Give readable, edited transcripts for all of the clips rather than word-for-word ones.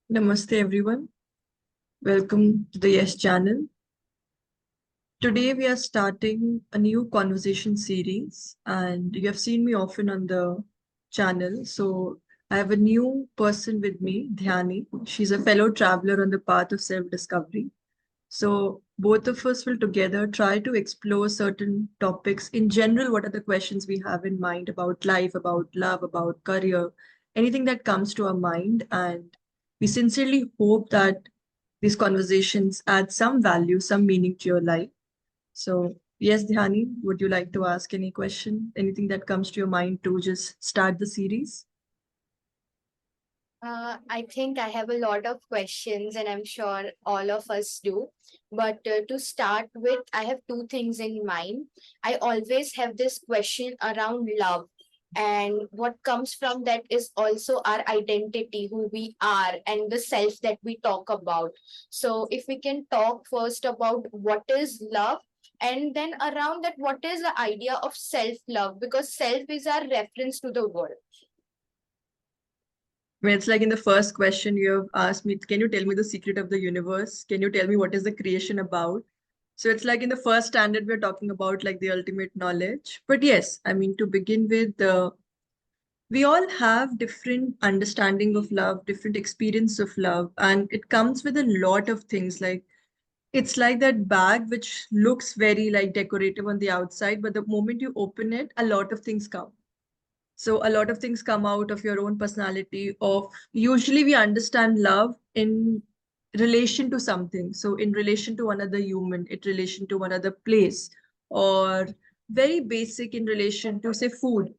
Namaste everyone. Welcome to the Yes channel. Today we are starting a new conversation series and you have seen me often on the channel. So I have a new person with me, Dhyani. She's a fellow traveler on the path of self-discovery. So both of us will together try to explore certain topics. In general, what are the questions we have in mind about life, about love, about career, anything that comes to our mind. And we sincerely hope that these conversations add some value, some meaning to your life. So yes, Dhyani, would you like to ask any question? Anything that comes to your mind to just start the series? I think I have a lot of questions, and I'm sure all of us do. But to start with, I have two things in mind. I always have this question around love, and what comes from that is also our identity, who we are, and the self that we talk about. So, if we can talk first about what is love. And then around that, what is the idea of self love? Because self is our reference to the world. I mean, it's like in the first question you have asked me, can you tell me the secret of the universe? Can you tell me what is the creation about? So it's like in the first standard, we're talking about like the ultimate knowledge. But yes, I mean, to begin with, we all have different understanding of love, different experience of love, and it comes with a lot of things. Like it's like that bag which looks very like decorative on the outside, but the moment you open it, a lot of things come. So a lot of things come out of your own personality. Of usually we understand love in relation to something. So in relation to another human, in relation to another place, or very basic in relation to say food.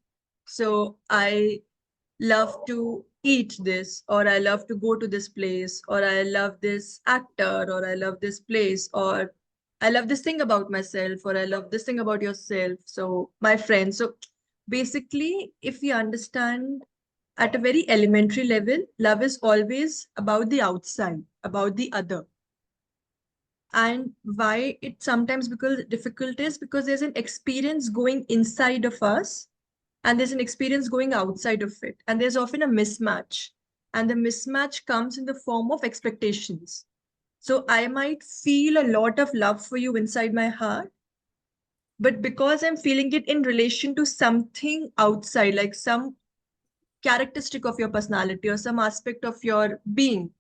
So I love to eat this, or I love to go to this place, or I love this actor, or I love this place, or I love this thing about myself, or I love this thing about yourself. So my friend. So basically, if we understand at a very elementary level, love is always about the outside, about the other. And why it sometimes becomes difficult is because there's an experience going inside of us and there's an experience going outside of it. And there's often a mismatch. And the mismatch comes in the form of expectations. So I might feel a lot of love for you inside my heart, but because I'm feeling it in relation to something outside, like some characteristic of your personality or some aspect of your being.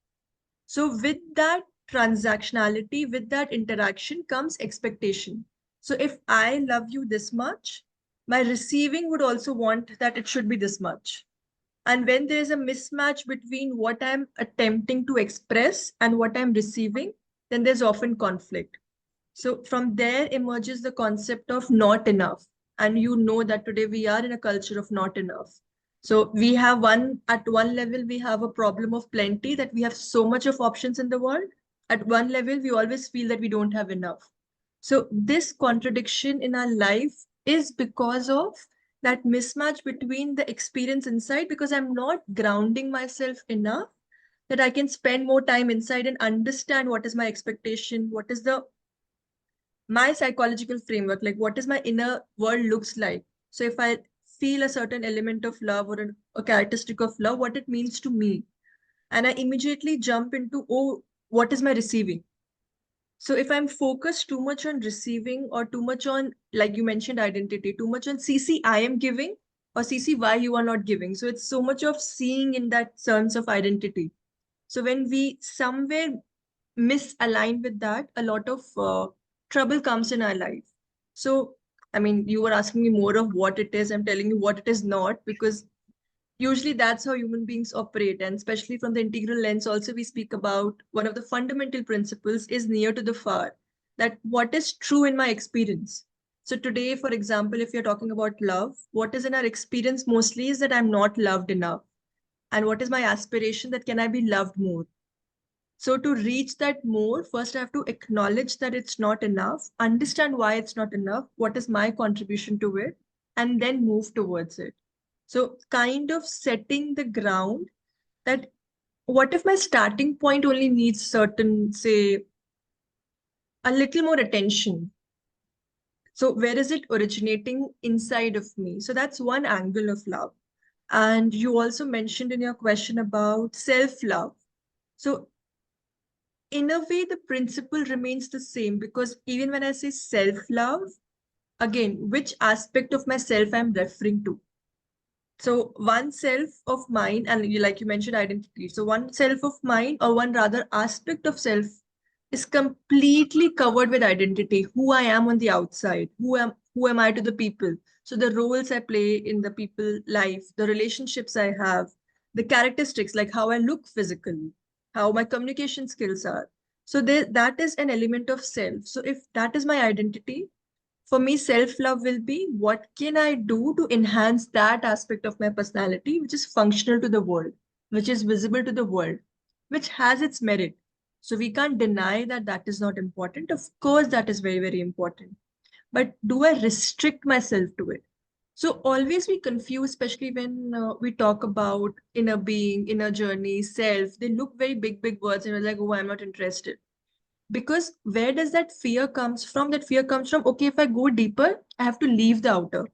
So with that transactionality, with that interaction comes expectation. So if I love you this much, my receiving would also want that it should be this much. And when there's a mismatch between what I'm attempting to express and what I'm receiving, then there's often conflict. So from there emerges the concept of not enough. And you know that today we are in a culture of not enough. So we have at one level, we have a problem of plenty, that we have so much of options in the world. At one level, we always feel that we don't have enough. So this contradiction in our life is because of that mismatch between the experience inside, because I'm not grounding myself enough that I can spend more time inside and understand what is my expectation, what is the my psychological framework, like what is my inner world looks like. So if I feel a certain element of love or a characteristic of love, what it means to me, and I immediately jump into, oh, what is my receiving? So if I'm focused too much on receiving or too much on, like you mentioned, identity, too much on CC I am giving or CC why you are not giving. So it's so much of seeing in that sense of identity. So when we somewhere misalign with that, a lot of trouble comes in our life. So, I mean, you were asking me more of what it is. I'm telling you what it is not, because usually that's how human beings operate. And especially from the integral lens, also, we speak about one of the fundamental principles is near to the far, that what is true in my experience. So, today, for example, if you're talking about love, what is in our experience mostly is that I'm not loved enough. And what is my aspiration, that can I be loved more? So to reach that more, first I have to acknowledge that it's not enough, understand why it's not enough, what is my contribution to it, and then move towards it. So kind of setting the ground that what if my starting point only needs certain, say, a little more attention. So where is it originating inside of me? So that's one angle of love. And you also mentioned in your question about self-love. So in a way, the principle remains the same, because even when I say self-love, again, which aspect of myself I'm referring to? So one self of mine, and like you mentioned, identity. So one self of mine, or one rather aspect of self, is completely covered with identity. Who I am on the outside, who am I to the people. So the roles I play in the people life, the relationships I have, the characteristics like how I look physically, how my communication skills are. So that is an element of self. So if that is my identity, for me, self-love will be what can I do to enhance that aspect of my personality, which is functional to the world, which is visible to the world, which has its merit. So we can't deny that that is not important. Of course, that is very, very important. But do I restrict myself to it? So always we confuse, especially when we talk about inner being, inner journey, self. They look very big, big words, and we're like, oh, I'm not interested. Because where does that fear comes from? That fear comes from, okay, if I go deeper, I have to leave the outer.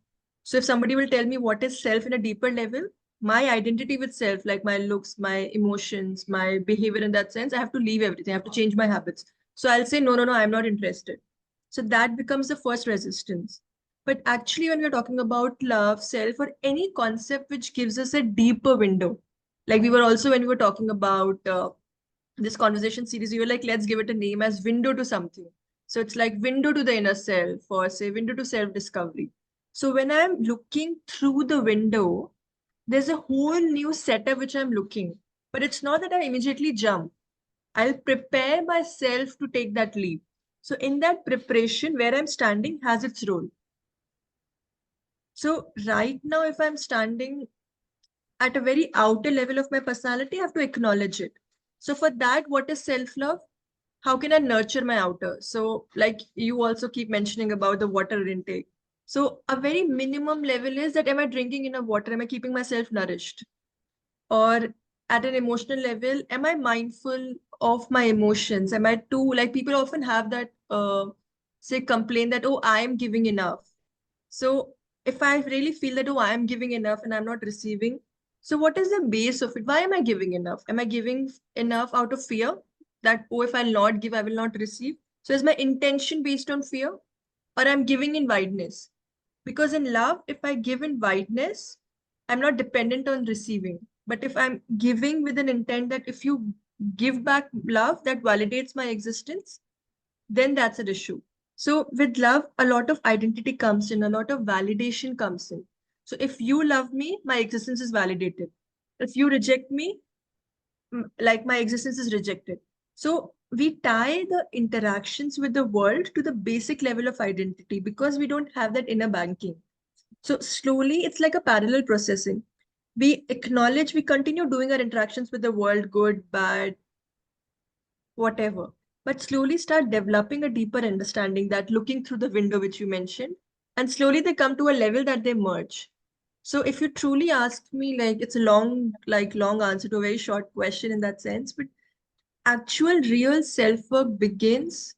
So if somebody will tell me what is self in a deeper level, my identity with self, like my looks, my emotions, my behavior, in that sense, I have to leave everything. I have to change my habits. So I'll say, no, no, no, I'm not interested. So that becomes the first resistance. But actually, when we're talking about love, self, or any concept which gives us a deeper window, like we were also, when we were talking about this conversation series, you were like, let's give it a name as window to something. So it's like window to the inner self, or say window to self discovery. So when I'm looking through the window, there's a whole new setup which I'm looking. But it's not that I immediately jump. I'll prepare myself to take that leap. So in that preparation, where I'm standing has its role. So right now, if I'm standing at a very outer level of my personality, I have to acknowledge it. So for that, what is self-love? How can I nurture my outer? So like you also keep mentioning about the water intake. So a very minimum level is that, am I drinking enough water? Am I keeping myself nourished? Or at an emotional level, am I mindful of my emotions? Am I too, like people often have that, say complain that, oh, I am giving enough. So if I really feel that, oh, I am giving enough and I'm not receiving, so what is the base of it? Why am I giving enough? Am I giving enough out of fear that, oh, if I'll not give, I will not receive? So is my intention based on fear, or I'm giving in wideness? Because in love, if I give in wideness, I'm not dependent on receiving. But if I'm giving with an intent that if you give back love that validates my existence, then that's an issue. So with love, a lot of identity comes in, a lot of validation comes in. So if you love me, my existence is validated. If you reject me, like my existence is rejected. So we tie the interactions with the world to the basic level of identity because we don't have that inner banking. So slowly, it's like a parallel processing. We acknowledge, we continue doing our interactions with the world, good, bad, whatever, but slowly start developing a deeper understanding, that looking through the window which you mentioned, and slowly they come to a level that they merge. So if you truly ask me, like it's a long answer to a very short question in that sense, but actual real self-work begins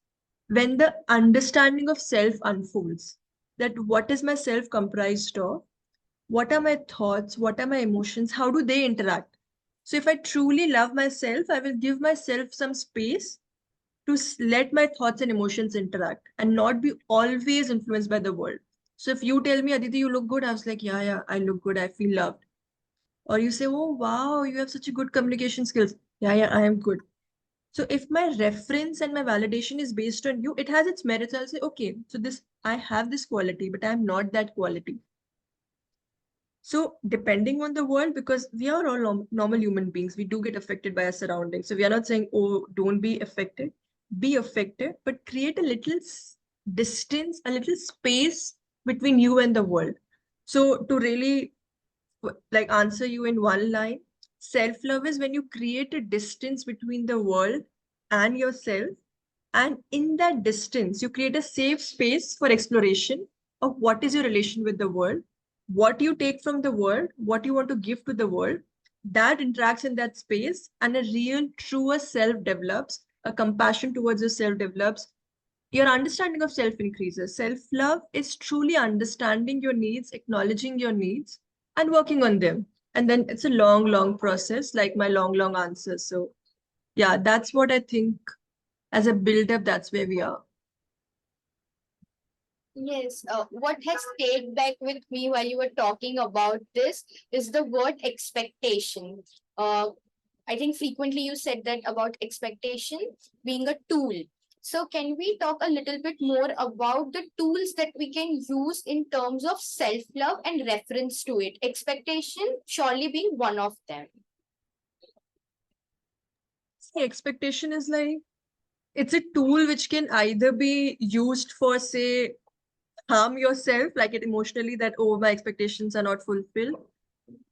when the understanding of self unfolds. That what is my self comprised of? What are my thoughts? What are my emotions? How do they interact? So if I truly love myself, I will give myself some space to let my thoughts and emotions interact and not be always influenced by the world. So if you tell me, Aditi, you look good, I was like, yeah, I look good. I feel loved. Or you say, oh, wow, you have such a good communication skills. Yeah, I am good. So if my reference and my validation is based on you, it has its merits. I'll say, okay, so this, I have this quality, but I'm not that quality. So depending on the world, because we are all normal human beings, we do get affected by our surroundings. So we are not saying, oh, don't be affected, but create a little distance, a little space between you and the world. So to really like answer you in one line, self-love is when you create a distance between the world and yourself. And in that distance, you create a safe space for exploration of what is your relation with the world, what you take from the world, what you want to give to the world. That interacts in that space, and a real, truer self develops, a compassion towards yourself develops. Your understanding of self increases. Self love is truly understanding your needs, acknowledging your needs, and working on them. And then it's a long process, like my long answer. So yeah, that's what I think as a build-up, that's where we are. Yes, what has stayed back with me while you were talking about this is the word expectation. Uh, I think frequently you said that about expectation being a tool. So, can we talk a little bit more about the tools that we can use in terms of self love and reference to it? Expectation surely being one of them. See, expectation is like, it's a tool which can either be used for, say, harm yourself, like it emotionally, that, oh, my expectations are not fulfilled.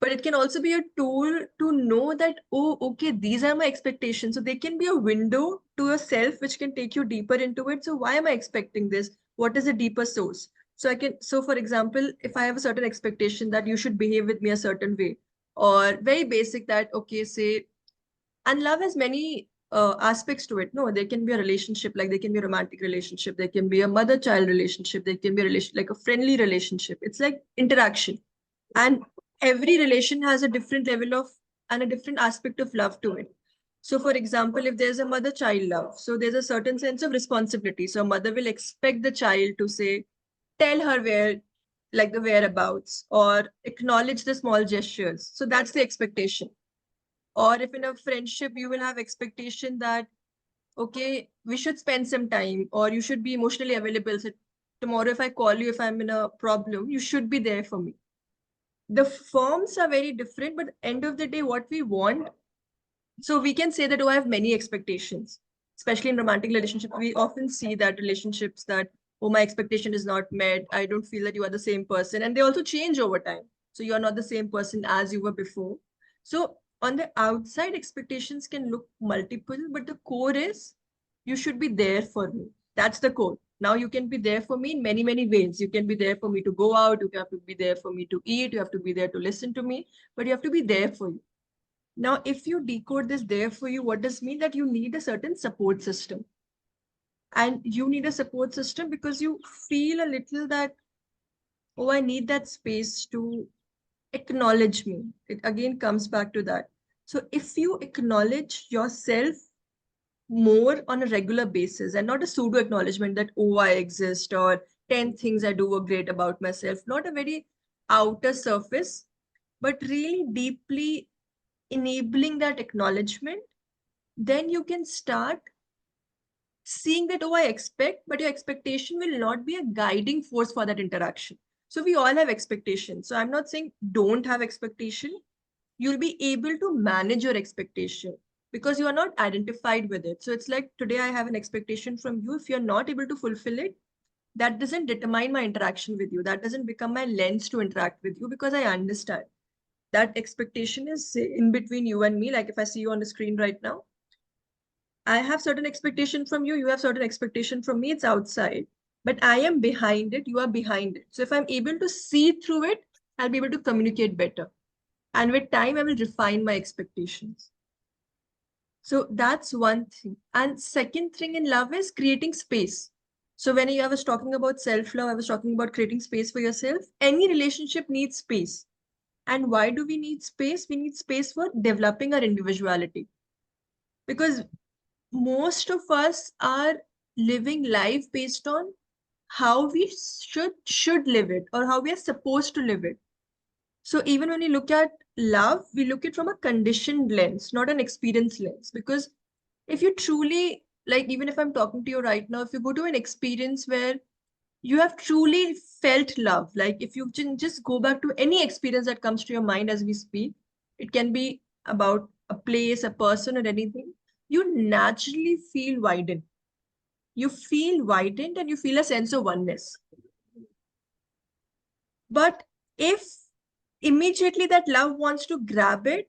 But it can also be a tool to know that, oh, okay, these are my expectations. So they can be a window to yourself, which can take you deeper into it. So why am I expecting this? What is the deeper source? So for example, if I have a certain expectation that you should behave with me a certain way, or very basic that, okay, say, and love has many aspects to it. No, there can be a relationship, like there can be a romantic relationship, there can be a mother-child relationship, there can be a relation like a friendly relationship. It's like interaction, and every relation has a different level of and a different aspect of love to it. So, for example, if there's a mother-child love, so there's a certain sense of responsibility. So, a mother will expect the child to say, tell her where, like the whereabouts, or acknowledge the small gestures. So that's the expectation. Or if in a friendship you will have expectation that, okay, we should spend some time, or you should be emotionally available. So tomorrow if I call you, if I'm in a problem, you should be there for me. The forms are very different, but end of the day, what we want, so we can say that, oh, I have many expectations, especially in romantic relationships. We often see that relationships that, oh, my expectation is not met, I don't feel that you are the same person, and they also change over time. So you are not the same person as you were before. So on the outside, expectations can look multiple, but the core is, you should be there for me. That's the core. Now you can be there for me in many, many ways. You can be there for me to go out, you have to be there for me to eat, you have to be there to listen to me, but you have to be there for you. Now, if you decode this there for you, what does mean? That you need a certain support system. And you need a support system because you feel a little that, oh, I need that space to acknowledge me. It again comes back to that. So if you acknowledge yourself more on a regular basis and not a pseudo acknowledgement that, oh, I exist, or 10 things I do are great about myself, not a very outer surface, but really deeply enabling that acknowledgement, then you can start seeing that, oh, I expect, but your expectation will not be a guiding force for that interaction. So we all have expectations. So I'm not saying don't have expectation. You'll be able to manage your expectation because you are not identified with it. So it's like, today I have an expectation from you. If you're not able to fulfill it, that doesn't determine my interaction with you. That doesn't become my lens to interact with you, because I understand that expectation is in between you and me. Like if I see you on the screen right now, I have certain expectation from you, you have certain expectation from me, it's outside. But I am behind it, you are behind it. So if I'm able to see through it, I'll be able to communicate better. And with time, I will refine my expectations. So that's one thing. And second thing in love is creating space. So when I was talking about self-love, I was talking about creating space for yourself. Any relationship needs space. And why do we need space? We need space for developing our individuality. Because most of us are living life based on how we should live it, or how we are supposed to live it. So even when we look at love, we look at from a conditioned lens, not an experience lens. Because if you truly, like, even if I'm talking to you right now, if you go to an experience where you have truly felt love, like if you can just go back to any experience that comes to your mind as we speak, it can be about a place, a person, or anything, you naturally feel widened. You feel widened and you feel a sense of oneness. But if immediately that love wants to grab it,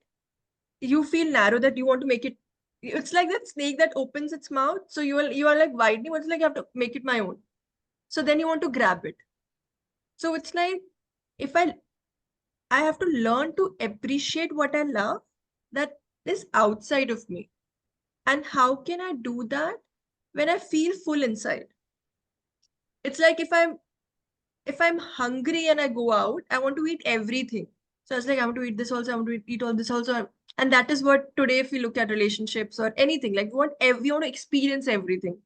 you feel narrow, that you want to make it, it's like that snake that opens its mouth. So you are like widening, but it's like you have to make it my own. So then you want to grab it. So it's like, if I have to learn to appreciate what I love that is outside of me. And how can I do that when I feel full inside? It's like if I'm hungry and I go out, I want to eat everything. So it's like, I want to eat this also, I want to eat all this also. And that is what today, if we look at relationships or anything, like we want to experience everything.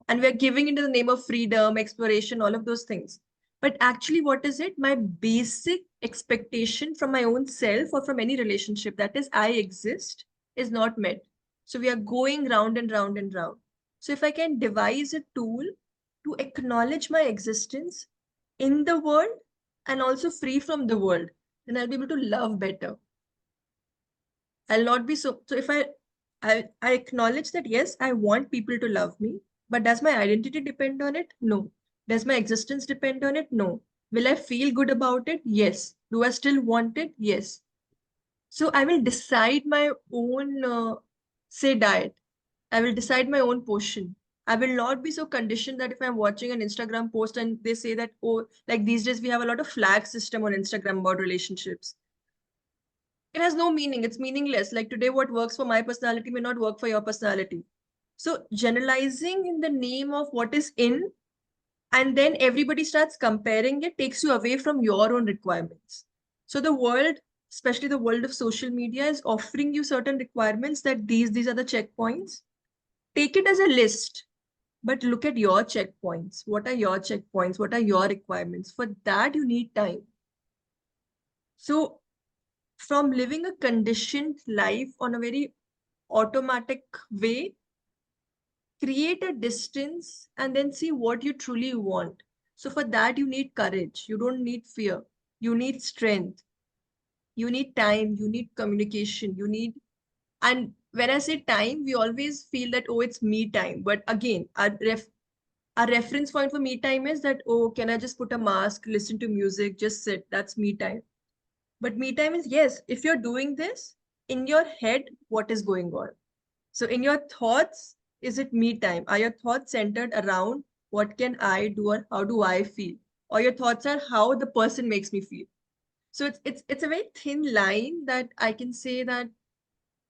And we're giving into the name of freedom, exploration, all of those things. But actually, what is it? My basic expectation from my own self or from any relationship, that is, I exist, is not met. So we are going round and round and round. So if I can devise a tool to acknowledge my existence in the world and also free from the world, then I'll be able to love better. I'll not be so if I acknowledge that yes, I want people to love me, but does my identity depend on it? No. Does my existence depend on it? No. Will I feel good about it? Yes. Do I still want it? Yes. So I will decide my own say diet. I will decide my own portion. I will not be so conditioned that if I'm watching an Instagram post and they say that, oh, like these days we have a lot of flag system on Instagram about relationships. It has no meaning. It's meaningless. Like today, what works for my personality may not work for your personality. So generalizing in the name of what is in, and then everybody starts comparing it, takes you away from your own requirements. So the world, especially the world of social media, is offering you certain requirements that these are the checkpoints. Take it as a list, but look at your checkpoints. What are your checkpoints? What are your requirements? For that, you need time. So from living a conditioned life on a very automatic way, create a distance and then see what you truly want. So for that, you need courage. You don't need fear. You need strength. You need time. You need communication. And when I say time, we always feel that, oh, it's me time. But again, our reference point for me time is that, oh, can I just put a mask, listen to music, just sit? That's me time. But me time is, yes, if you're doing this, in your head, what is going on? So in your thoughts, is it me time? Are your thoughts centered around what can I do or how do I feel? Or your thoughts are how the person makes me feel. So it's a very thin line that I can say that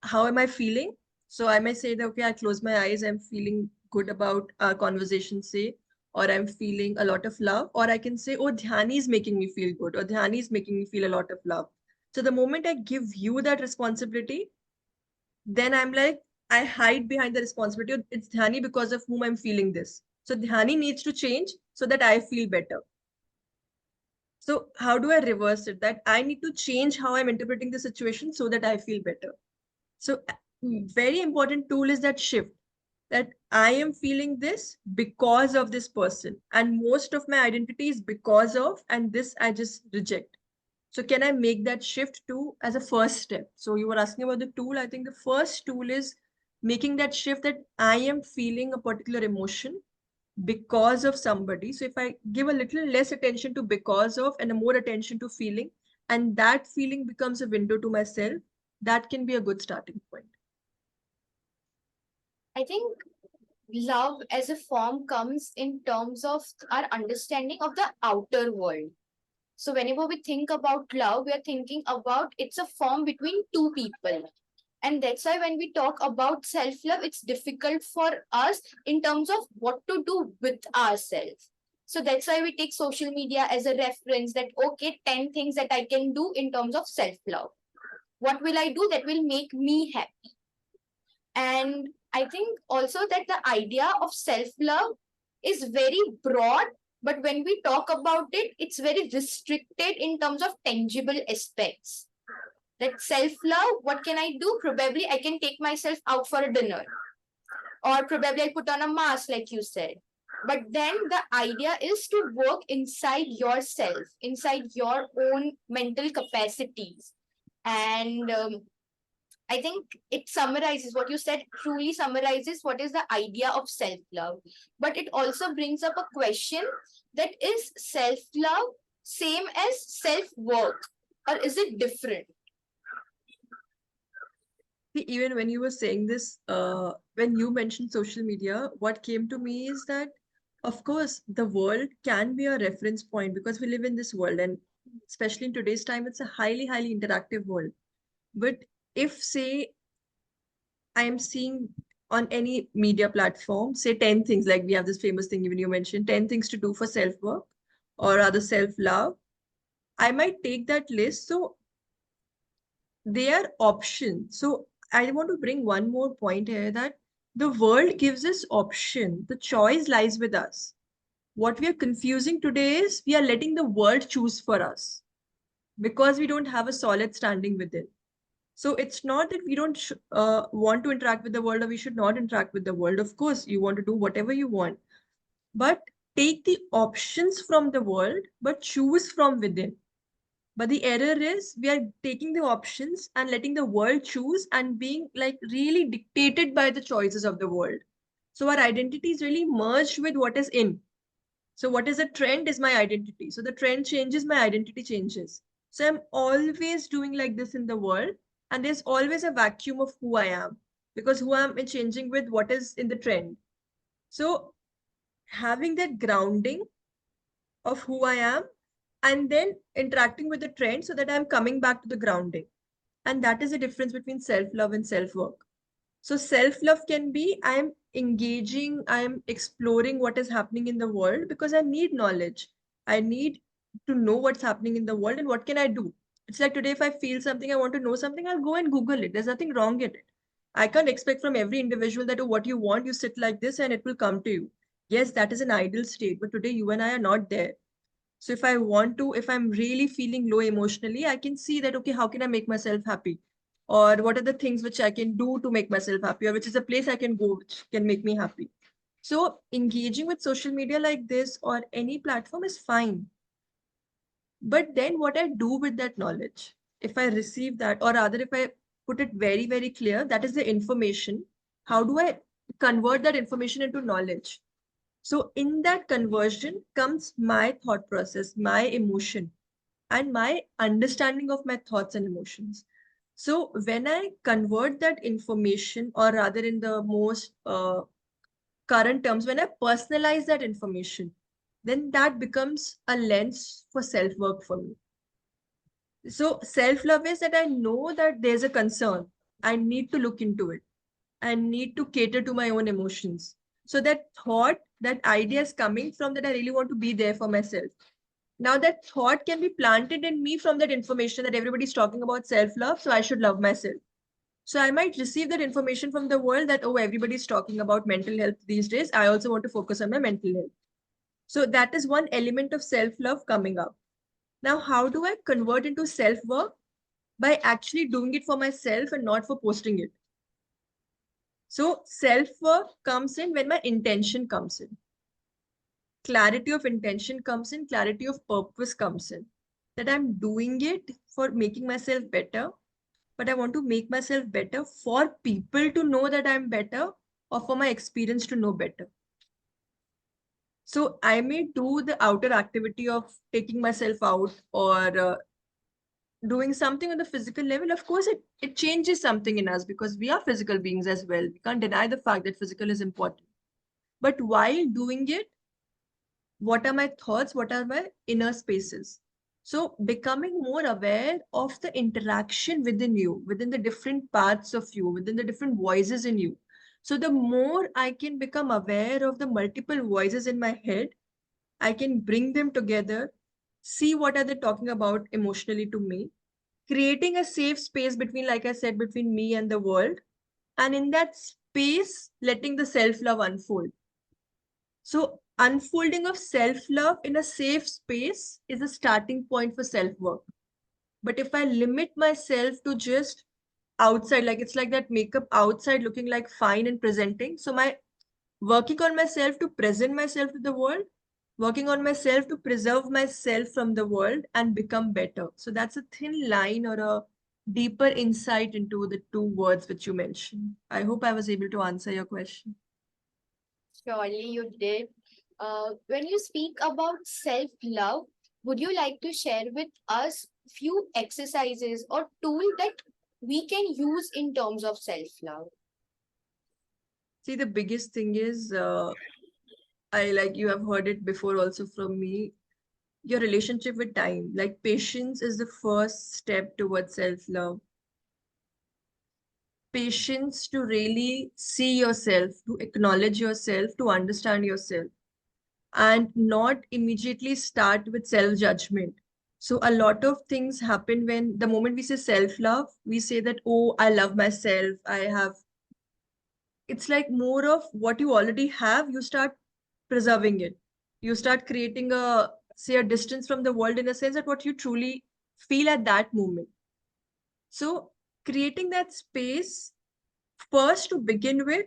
how am I feeling? So I may say that okay, I close my eyes, I'm feeling good about our conversation, say, or I'm feeling a lot of love, or I can say, oh, Dhyani is making me feel good, or Dhyani is making me feel a lot of love. So the moment I give you that responsibility, then I'm like, I hide behind the responsibility. It's Dhyani because of whom I'm feeling this. So Dhyani needs to change so that I feel better. So how do I reverse it? That I need to change how I'm interpreting the situation so that I feel better. So very important tool is that shift, that I am feeling this because of this person. And most of my identity is because of, and this I just reject. So can I make that shift too as a first step? So you were asking about the tool. I think the first tool is making that shift that I am feeling a particular emotion because of somebody. So if I give a little less attention to because of and a more attention to feeling, and that feeling becomes a window to myself, that can be a good starting point. I think love as a form comes in terms of our understanding of the outer world. So whenever we think about love, we are thinking about it's a form between two people. And that's why when we talk about self-love, it's difficult for us in terms of what to do with ourselves. So that's why we take social media as a reference that, okay, 10 things that I can do in terms of self-love. What will I do that will make me happy? And I think also that the idea of self-love is very broad, but when we talk about it, it's very restricted in terms of tangible aspects. That self-love, what can I do? Probably I can take myself out for a dinner, or probably I put on a mask, like you said. But then the idea is to work inside yourself, inside your own mental capacities. And I think it summarizes what you said, truly summarizes what is the idea of self love. But it also brings up a question, that is self love same as self work, or is it different? Even when you were saying this, when you mentioned social media, what came to me is that, of course, the world can be a reference point because we live in this world. And especially in today's time, it's a highly, highly interactive world. But if, say, I'm seeing on any media platform, say 10 things, like we have this famous thing, even you mentioned 10 things to do for self work or other self love, I might take that list. So they are options. So I want to bring one more point here, that the world gives us option. The choice lies with us. What we are confusing today is we are letting the world choose for us because we don't have a solid standing within. So it's not that we don't want to interact with the world or we should not interact with the world. Of course, you want to do whatever you want, but take the options from the world, but choose from within. But the error is we are taking the options and letting the world choose and being like really dictated by the choices of the world. So our identity is really merged with what is in. So what is a trend is my identity. So the trend changes, my identity changes. So I'm always doing like this in the world, and there's always a vacuum of who I am because who I am is changing with what is in the trend. So having that grounding of who I am and then interacting with the trend so that I'm coming back to the grounding. And that is the difference between self-love and self-work. So self-love can be I'm engaging, I'm exploring what is happening in the world because I need knowledge. I need to know what's happening in the world and what can I do. It's like today, if I feel something, I want to know something, I'll go and Google it. There's nothing wrong in it. I can't expect from every individual that, oh, what you want, you sit like this and it will come to you. Yes, that is an ideal state, but today you and I are not there. So if I want to, if I'm really feeling low emotionally, I can see that, okay, how can I make myself happy? Or what are the things which I can do to make myself happy? Or which is a place I can go which can make me happy? So engaging with social media like this or any platform is fine. But then what I do with that knowledge, if I receive that, or rather if I put it very, very clear, that is the information. How do I convert that information into knowledge? So in that conversion comes my thought process, my emotion, and my understanding of my thoughts and emotions. So when I convert that information, or rather in the most current terms, when I personalize that information, then that becomes a lens for self-work for me. So self-love is that I know that there's a concern. I need to look into it. I need to cater to my own emotions. So that thought, that idea is coming from that I really want to be there for myself. Now that thought can be planted in me from that information that everybody's talking about self-love, so I should love myself. So I might receive that information from the world that, oh, everybody's talking about mental health these days. I also want to focus on my mental health. So that is one element of self-love coming up. Now, how do I convert into self-work? By actually doing it for myself and not for posting it. So self-work comes in when my intention comes in. Clarity of intention comes in, clarity of purpose comes in. That I'm doing it for making myself better, but I want to make myself better for people to know that I'm better or for my experience to know better. So I may do the outer activity of taking myself out or doing something on the physical level. Of course, it changes something in us because we are physical beings as well. We can't deny the fact that physical is important. But while doing it, what are my thoughts? What are my inner spaces? So becoming more aware of the interaction within you, within the different parts of you, within the different voices in you. So the more I can become aware of the multiple voices in my head, I can bring them together, see what are they talking about emotionally to me, creating a safe space between, like I said, between me and the world. And in that space, letting the self-love unfold. So unfolding of self-love in a safe space is a starting point for self-work. But if I limit myself to just outside, like it's like that makeup outside looking like fine and presenting. So my working on myself to present myself to the world, working on myself to preserve myself from the world and become better. So that's a thin line or a deeper insight into the two words which you mentioned. I hope I was able to answer your question. Surely you did. When you speak about self-love, would you like to share with us few exercises or tool that we can use in terms of self-love? See, the biggest thing is, I like you have heard it before also from me, your relationship with time. Like patience is the first step towards self-love. Patience to really see yourself, to acknowledge yourself, to understand yourself, and not immediately start with self-judgment. So a lot of things happen when the moment we say self-love, we say that, oh, I love myself. I have, it's like more of what you already have, you start preserving it. You start creating a, say, a distance from the world in a sense that what you truly feel at that moment. So creating that space first to begin with,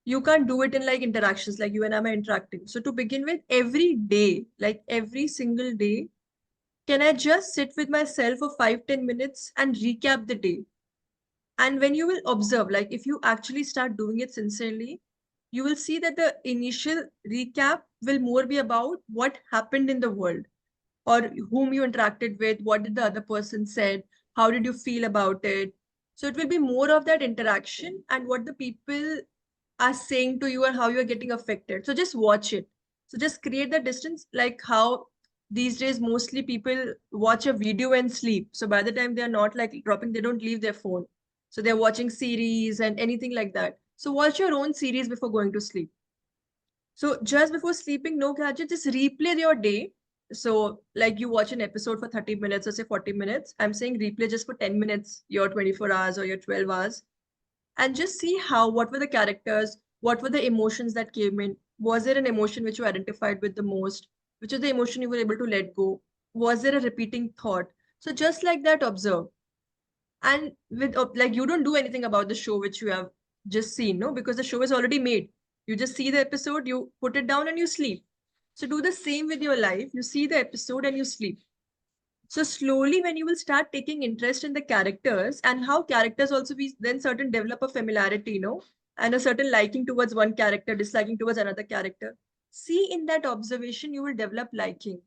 you can't do it in like interactions like you and I are interacting. So to begin with, every day, like every single day, can I just sit with myself for 5-10 minutes and recap the day? And when you will observe, like if you actually start doing it sincerely, you will see that the initial recap will more be about what happened in the world or whom you interacted with, what did the other person said, how did you feel about it. So it will be more of that interaction and what the people are saying to you and how you're getting affected. So just watch it. So just create the distance, like how these days mostly people watch a video and sleep. So by the time they're not like dropping, they don't leave their phone. So they're watching series and anything like that. So watch your own series before going to sleep. So just before sleeping, no gadget, just replay your day. So like you watch an episode for 30 minutes or say 40 minutes. I'm saying replay just for 10 minutes, your 24 hours or your 12 hours, and just see how, what were the characters, what were the emotions that came in. Was there an emotion which you identified with the most? Which is the emotion you were able to let go? Was there a repeating thought? So just like that, observe. And with like you don't do anything about the show which you have just seen, no, because the show is already made. You just see the episode, you put it down and you sleep. So do the same with your life. You see the episode and you sleep. So slowly, when you will start taking interest in the characters and how characters also be then certain develop a familiarity, and a certain liking towards one character, disliking towards another character. See, in that observation, you will develop liking.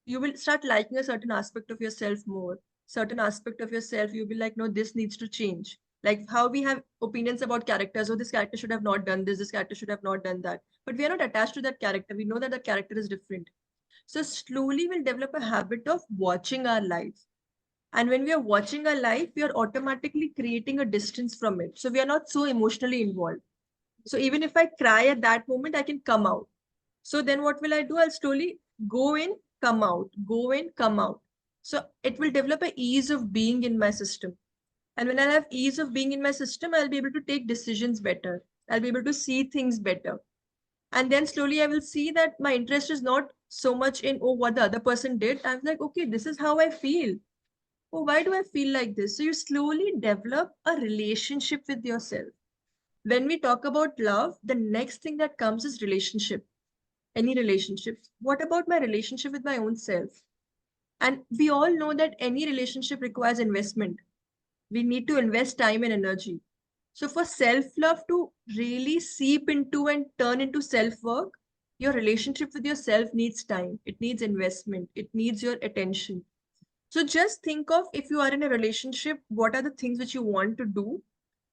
You will start liking a certain aspect of yourself more. Certain aspect of yourself, you'll be like, no, this needs to change. Like how we have opinions about characters, oh, this character should have not done this character should have not done that. But we are not attached to that character. We know that the character is different. So slowly we'll develop a habit of watching our life. And when we are watching our life, we are automatically creating a distance from it. So we are not so emotionally involved. So even if I cry at that moment, I can come out. So then what will I do? I'll slowly go in, come out, go in, come out. So it will develop a ease of being in my system. And when I have ease of being in my system, I'll be able to take decisions better. I'll be able to see things better. And then slowly I will see that my interest is not so much in, oh, what the other person did. I'm like, okay, this is how I feel. Oh, why do I feel like this? So you slowly develop a relationship with yourself. When we talk about love, the next thing that comes is relationship. Any relationship. What about my relationship with my own self? And we all know that any relationship requires investment. We need to invest time and energy. So for self-love to really seep into and turn into self-work, your relationship with yourself needs time. It needs investment. It needs your attention. So just think of, if you are in a relationship, what are the things which you want to do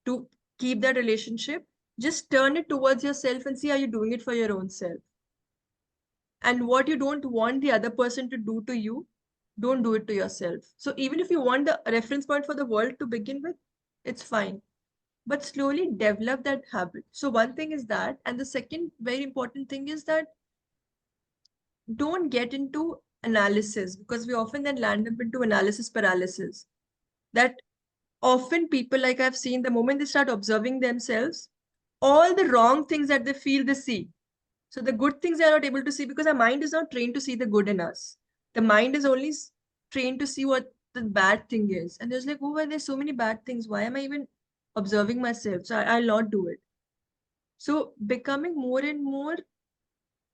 to keep that relationship? Just turn it towards yourself and see, are you doing it for your own self? And what you don't want the other person to do to you, don't do it to yourself. So even if you want the reference point for the world to begin with, it's fine. But slowly develop that habit. So one thing is that, and the second very important thing is that don't get into analysis, because we often then land up into analysis paralysis. That often people, like I've seen, the moment they start observing themselves, all the wrong things that they feel they see. So the good things they are not able to see because our mind is not trained to see the good in us. The mind is only trained to see what the bad thing is. And there's like, oh, well, there's so many bad things. Why am I even observing myself? So I'll not do it. So becoming more and more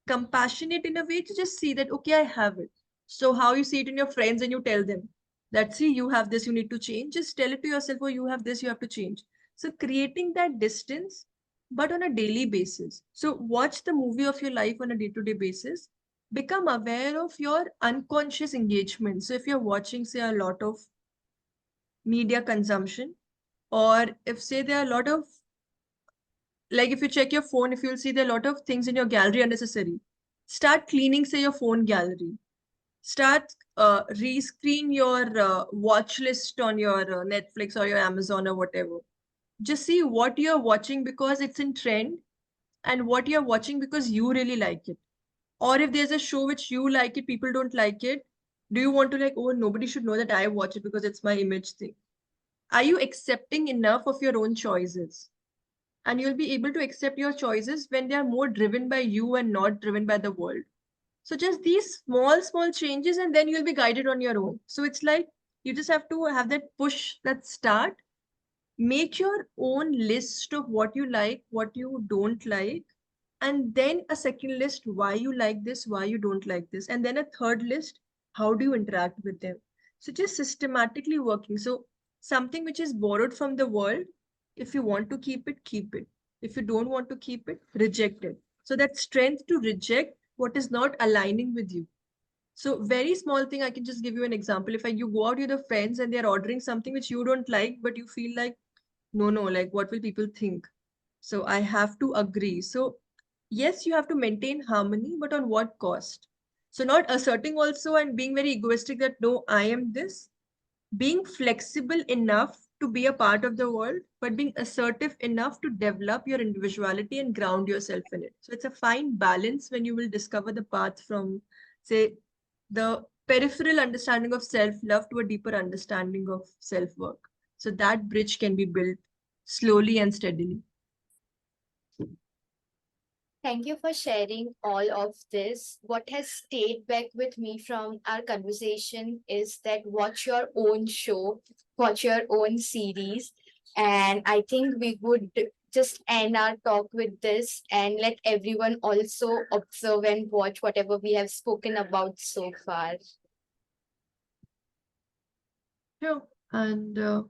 compassionate in a way to just see that, okay, I have it. So how you see it in your friends and you tell them that, see, you have this, you need to change. Just tell it to yourself, oh, you have this, you have to change. So creating that distance, but on a daily basis. So watch the movie of your life on a day-to-day basis. Become aware of your unconscious engagement. So if you're watching, say, a lot of media consumption, or if say there are a lot of, like if you check your phone, if you'll see there are a lot of things in your gallery unnecessary. Start cleaning, say, your phone gallery. Start rescreen your watch list on your Netflix or your Amazon or whatever. Just see what you're watching because it's in trend, and what you're watching because you really like it. Or if there's a show which you like it, people don't like it, Do you want to like, oh, nobody should know that I watch it because it's my image thing? Are you accepting enough of your own choices? And you'll be able to accept your choices when they are more driven by you and not driven by the world. So just these small changes, and then you'll be guided on your own. So it's like you just have to have that push, that start. Make your own list of what you like, what you don't like, and then a second list, why you like this, why you don't like this, and then a third list, how do you interact with them. So just systematically working. So something which is borrowed from the world, if you want to keep it, keep it. If you don't want to keep it, reject it. So that strength to reject what is not aligning with you. So very small thing, I can just give you an example. If you go out with your friends and they're ordering something which you don't like, but you feel like, no, like what will people think? So I have to agree. So yes, you have to maintain harmony, but on what cost? So not asserting also and being very egoistic that no, I am this, being flexible enough to be a part of the world, but being assertive enough to develop your individuality and ground yourself in it. So it's a fine balance when you will discover the path from, say, the peripheral understanding of self-love to a deeper understanding of self-work. So that bridge can be built slowly and steadily. Thank you for sharing all of this. What has stayed back with me from our conversation is that watch your own show, watch your own series. And I think we would just end our talk with this and let everyone also observe and watch whatever we have spoken about so far. Sure. And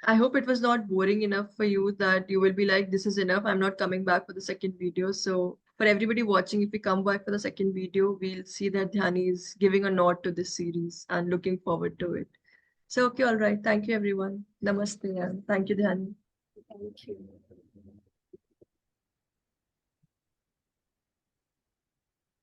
I hope it was not boring enough for you that you will be like, this is enough. I'm not coming back for the second video. So for everybody watching, if we come back for the second video, we'll see that Dhyani is giving a nod to this series and looking forward to it. So, okay, all right. Thank you, everyone. Namaste, and thank you, Dhyani. Thank you.